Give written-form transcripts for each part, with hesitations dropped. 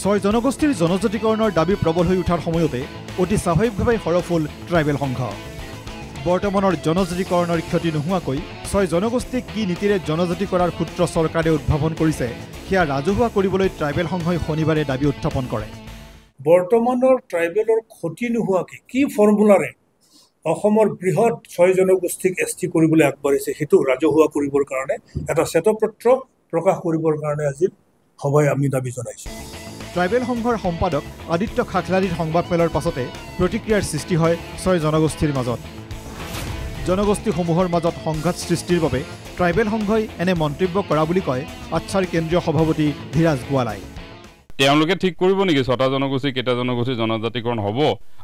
ছয় জনগোষ্ঠীৰ জনজাতিকৰণৰ দাবী প্ৰবল হৈ উঠাৰ সময়তে অতি স্বাভাৱিকভাৱে হৰফুল ট্ৰাইবেল সংঘ। বৰ্তমানৰ জনজাতিকৰণৰ ক্ষতি নোহোৱাকৈ ছয় জনগোষ্ঠীক কি নীতিৰে জনজাতি কৰাৰ সূত্ৰ চৰকাৰে উদ্ভাৱন কৰিছে সেয়া ৰাজহুৱা কৰিবলৈ ট্ৰাইবেল সংঘই শনিবাৰে দাবী উত্থাপন কৰে। বৰ্তমানৰ ট্ৰাইবেলৰ ক্ষতি নোহোৱাকৈ কি ফৰ্মুলাৰে অসমৰ বৃহৎ ছয় জনগোষ্ঠীক এছটি কৰিবলৈ আগবাঢ়িছে সেইটো ৰাজহুৱা কৰিবৰ কাৰণে এটা শ্বেতপত্ৰ প্ৰকাশ কৰিবৰ কাৰণে আজি সভাই আমি দাবী জনাইছোঁ। ট্ৰাইবেল সংঘৰ সম্পাদক আদিত্য খাখলাৰীৰ সংবাদমেলৰ পাছতে প্ৰতিক্ৰিয়াৰ সৃষ্টি হয় ছয় জনগোষ্ঠীৰ মাজত। জনগোষ্ঠীসমূহৰ মাজত সংঘাত সৃষ্টিৰ বাবে ট্ৰাইবেল সংঘই এনে মন্তব্য কৰা বুলি কয় আচ্ছাৰ কেন্দ্ৰীয় সভাপতি ধীৰাজ গোৱালাই। তেওঁলোকে ঠিক কৰিব নেকি ছটা জনগোষ্ঠী কেইটা জনগোষ্ঠী জনজাতিকৰণ হ'ব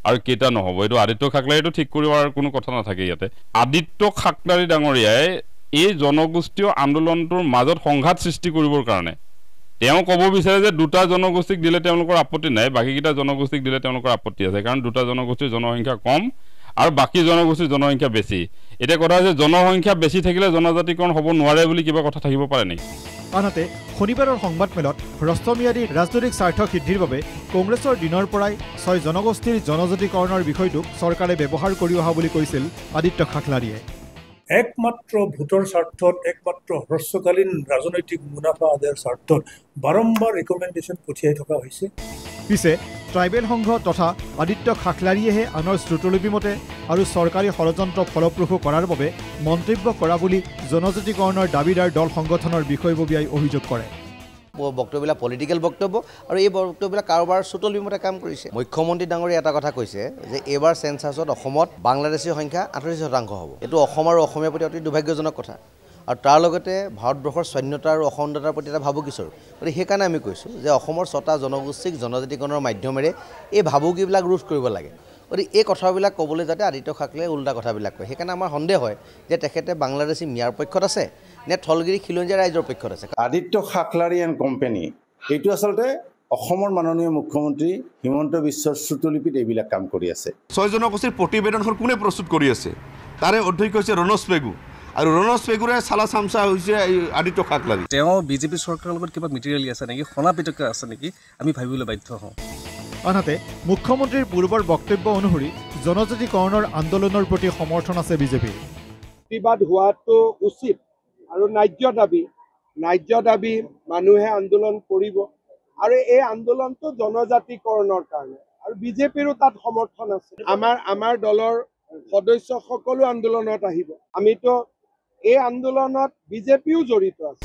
আৰু কেইটা নহ'ব? এইটো আদিত্য খাখলাৰীটো ঠিক কৰিবৰ কোনো কথা নাথাকে ইয়াতে। আদিত্য খাখলাৰী ডাঙৰীয়াই এই জনগোষ্ঠীয় আন্দোলনটোৰ মাজত সংঘাত সৃষ্টি কৰিবৰ কাৰণে তেওঁ ক'ব বিচাৰে যে দুটা জনগোষ্ঠীক দিলে তেওঁলোকৰ আপত্তি নাই, বাকীকেইটা জনগোষ্ঠীক দিলে তেওঁলোকৰ আপত্তি আছে, কাৰণ দুটা জনগোষ্ঠীৰ জনসংখ্যা কম আৰু বাকী জনগোষ্ঠীৰ জনসংখ্যা বেছি। এতিয়া কথা হৈছে জনসংখ্যা বেছি থাকিলে জনজাতিকৰণ হ'ব নোৱাৰে বুলি কিবা কথা থাকিব পাৰে নেকি? আনহাতে শনিবাৰৰ সংবাদমেলত হ্ৰস্বম্যাদী ৰাজনৈতিক স্বাৰ্থ সিদ্ধিৰ বাবে কংগ্ৰেছৰ দিনৰ পৰাই ছয় জনগোষ্ঠীৰ জনজাতিকৰণৰ বিষয়টোক চৰকাৰে ব্যৱহাৰ কৰি অহা বুলি কৈছিল আদিত্য খাখলাৰীয়ে। একমাত্ৰ ভোটৰ স্বাৰ্থত একমাত্ৰ হ্ৰস্বকালীন ৰাজনৈতিক মুনাফা আদায়ৰ স্বাৰ্থত বাৰম্বাৰ ৰিকমেণ্ডেশ্যন পঠিয়াই থকা হৈছে। পিছে ট্ৰাইবেল সংঘ তথা আদিত্য খাখলাৰীয়েহে আনৰ শ্ৰুতলিপি মতে আৰু চৰকাৰী ষড়যন্ত্ৰ ফলপ্ৰসূ কৰাৰ বাবে মন্তব্য কৰা বুলি জনজাতিকৰণৰ দাবীদাৰ দল সংগঠনৰ বিষয়ববীয়াই অভিযোগ কৰে। বক্তব্যবিলাক পলিটিকেল বক্তব্য আৰু এই বক্তব্যবিলাক কাৰোবাৰ শ্ৰুতলিপিমতে কাম কৰিছে। মুখ্যমন্ত্ৰী ডাঙৰীয়ে এটা কথা কৈছে যে এইবাৰ চেঞ্চাছত অসমত বাংলাদেশীৰ সংখ্যা 38% হ'ব। এইটো অসম আৰু অসমীয়াৰ প্ৰতি অতি দুৰ্ভাগ্যজনক কথা আৰু তাৰ লগতে ভাৰতবৰ্ষৰ স্বাধীনতা আৰু অখণ্ডতাৰ প্ৰতি এটা ভাবুকিস্বৰূপ। গতিকে সেইকাৰণে আমি কৈছোঁ যে অসমৰ ছটা জনগোষ্ঠীক জনজাতিকৰণৰ মাধ্যমেৰে এই ভাবুকিবিলাক ৰোধ কৰিব লাগে। গতিকে এই কথাবিলাক ক'বলৈ যাতে আদিত্য খাখলাৰীয়ে উল্টা কথাবিলাক কয়, সেইকাৰণে আমাৰ সন্দেহ হয় যে তেখেতে বাংলাদেশী মিয়াৰ পক্ষত আছে নে থলগিৰি খিলঞ্জীয়া ৰাইজৰ পক্ষত আছে। আদিত্য খাখলাৰী এণ্ড কোম্পানী এইটো আচলতে অসমৰ মাননীয় মুখ্যমন্ত্ৰী হিমন্ত বিশ্বৰ শ্ৰুতলিপিত এইবিলাক কাম কৰি আছে। ছয় জনগোষ্ঠীৰ প্ৰতিবেদনখন কোনে প্ৰস্তুত কৰি আছে? তাৰে অধ্যক্ষ হৈছে ৰণোজ পেগু আৰু ৰণোজ পেগুৰে চালা চামচা হৈছে আদিত্য খাখলাৰী। তেওঁ বিজেপি চৰকাৰৰ লগত কিবা মেটেৰিয়েলি আছে নেকি, সনাপিটকে আছে নেকি, আমি ভাবিবলৈ বাধ্য হওঁ। আনহাতে মুখ্যমন্ত্ৰীৰ পূৰ্বৰ বক্তব্য অনুসৰি জনজাতিকৰণৰ আন্দোলনৰ প্ৰতি সমৰ্থন আছে বিজেপিৰ। প্ৰতিবাদ হোৱাটো উচিত আৰু ন্যায্য দাবী মানুহে আন্দোলন কৰিব আৰু এই আন্দোলনটো জনজাতিকৰণৰ কাৰণে আৰু বিজেপিৰো তাত সমৰ্থন আছে। আমাৰ দলৰ সদস্য সকলো আন্দোলনত আহিব। আমিতো এই আন্দোলনত বিজেপিও জড়িত আছে।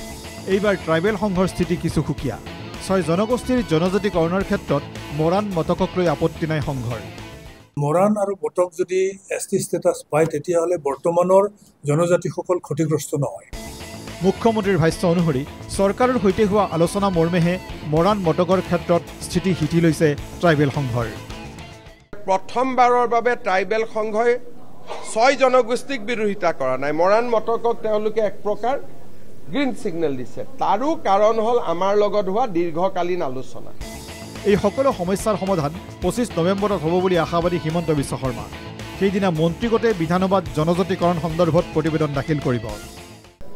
এইবাৰ ট্ৰাইবেল সংঘৰ স্থিতি কিছু সুকীয়া। ছয় জনগোষ্ঠীৰ জনজাতিকৰণৰ ক্ষেত্ৰত মৰাণ মটকক লৈ আপত্তি নাই সংঘৰ। মৰাণ আৰু মটক যদি এছটি ষ্টেটাছ পায় তেতিয়াহ'লে বৰ্তমানৰ জনজাতিসকল ক্ষতিগ্ৰস্ত নহয়। মুখ্যমন্ত্ৰীৰ ভাষ্য অনুসৰি চৰকাৰৰ সৈতে হোৱা আলোচনা মৰ্মেহে মৰাণ মটকৰ ক্ষেত্ৰত স্থিতি সিঠি লৈছে ট্ৰাইবেল সংঘৰ। প্ৰথমবাৰৰ বাবে ট্ৰাইবেল সংঘই ছয় জনগোষ্ঠীক বিৰোধিতা কৰা নাই। মৰাণ মটকক তেওঁলোকে এক প্ৰকাৰ গ্ৰীণ ছিগনেল দিছে। তাৰো কাৰণ হ'ল আমাৰ লগত হোৱা দীৰ্ঘকালীন আলোচনা। এই সকলো সমস্যাৰ সমাধান 25 নৱেম্বৰত হ'ব বুলি আশাবাদী হিমন্ত বিশ্ব শৰ্মা। সেইদিনা মন্ত্ৰীগোটে বিধানসভাত জনজাতিকৰণ সন্দৰ্ভত প্ৰতিবেদন দাখিল কৰিব।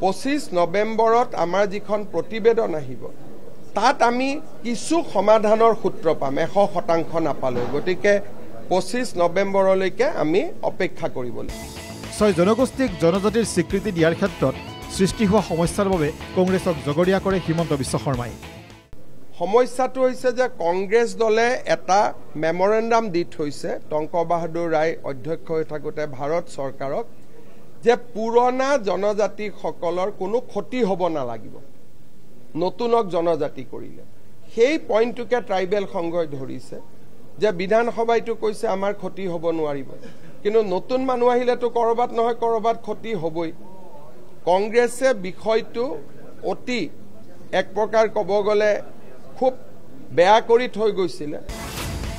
25 নৱেম্বৰত আমাৰ যিখন প্ৰতিবেদন আহিব তাত আমি কিছু সমাধানৰ সূত্ৰ পাম, 100% নাপালেও। গতিকে 25 নৱেম্বৰলৈকে আমি অপেক্ষা কৰিব লাগিব। ছয় জনগোষ্ঠীক জনজাতিৰ স্বীকৃতি দিয়াৰ ক্ষেত্ৰত সৃষ্টি হোৱা সমস্যাৰ বাবে কংগ্ৰেছক জগৰীয়া কৰে হিমন্ত বিশ্ব শৰ্মাই। সমস্যাটো হৈছে যে কংগ্ৰেছ দলে এটা মেমৰেণ্ডাম দি থৈছে টংক বাহাদুৰ ৰায় অধ্যক্ষ হৈ থাকোঁতে ভাৰত চৰকাৰক যে পুৰণা জনজাতিসকলৰ কোনো ক্ষতি হ'ব নালাগিব নতুনক জনজাতি কৰিলে। সেই পইণ্টটোকে ট্ৰাইবেল সংঘই ধৰিছে যে বিধানসভাইটো কৈছে আমাৰ ক্ষতি হ'ব নোৱাৰিব, কিন্তু নতুন মানুহ আহিলেতো ক'ৰবাত নহয় ক'ৰবাত ক্ষতি হ'বই। কংগ্ৰেছে বিষয়টো অতি এক প্ৰকাৰ ক'ব গ'লে খুব বেয়া কৰি থৈ গৈছিলে।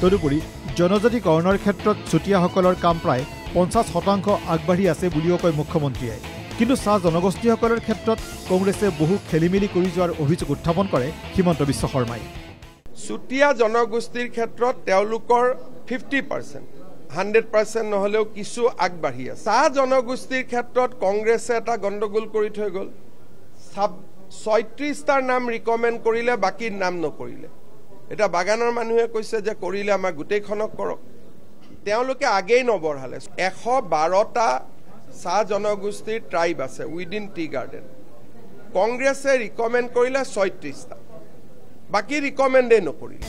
তদুপৰি জনজাতিকৰণৰ ক্ষেত্ৰত চুতীয়াসকলৰ কাম প্ৰায় 50% আগবাঢ়ি আছে বুলিও কয় মুখ্যমন্ত্ৰীয়ে। কিন্তু চাহ জনগোষ্ঠীসকলৰ ক্ষেত্ৰত কংগ্ৰেছে বহু খেলিমেলি কৰি যোৱাৰ অভিযোগ উত্থাপন কৰে হিমন্ত বিশ্ব শৰ্মাই। চুতীয়া জনগোষ্ঠীৰ ক্ষেত্ৰত তেওঁলোকৰ 50%, 100% নহ'লেও কিছু আগবাঢ়ি আছে। চাহ জনগোষ্ঠীৰ ক্ষেত্ৰত কংগ্ৰেছে এটা গণ্ডগোল কৰি থৈ গ'ল। 36টাৰ নাম ৰিকমেণ্ড কৰিলে, বাকীৰ নাম নকৰিলে। এটা বাগানৰ মানুহে কৈছে যে কৰিলে আমাৰ গোটেইখনক কৰক তেওঁলোকে আগেই নবঢ়ালে 112টা চাহ জনগোষ্ঠীৰ ট্ৰাইব আছে উইদিন টি গাৰ্ডেন কংগ্ৰেছে ৰিকমেণ্ড কৰিলে 36টা বাকি ৰিকমেণ্ডে নকৰিলে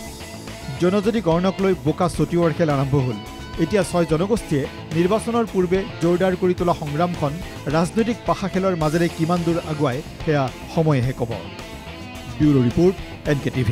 জনজাতিকৰণক লৈ বোকা ছটিওৱাৰ খেল আৰম্ভ হ'ল এতিয়া 6 জনগোষ্ঠীয়ে নিৰ্বাচনৰ পূৰ্বে জোৰদাৰ কৰি তোলা সংগ্ৰামখন ৰাজনৈতিক পাশা খেলৰ মাজেৰে কিমান দূৰ আগুৱাই সেয়া সময়েহে ক'ব ব্যুৰো ৰিপৰ্ট NKTV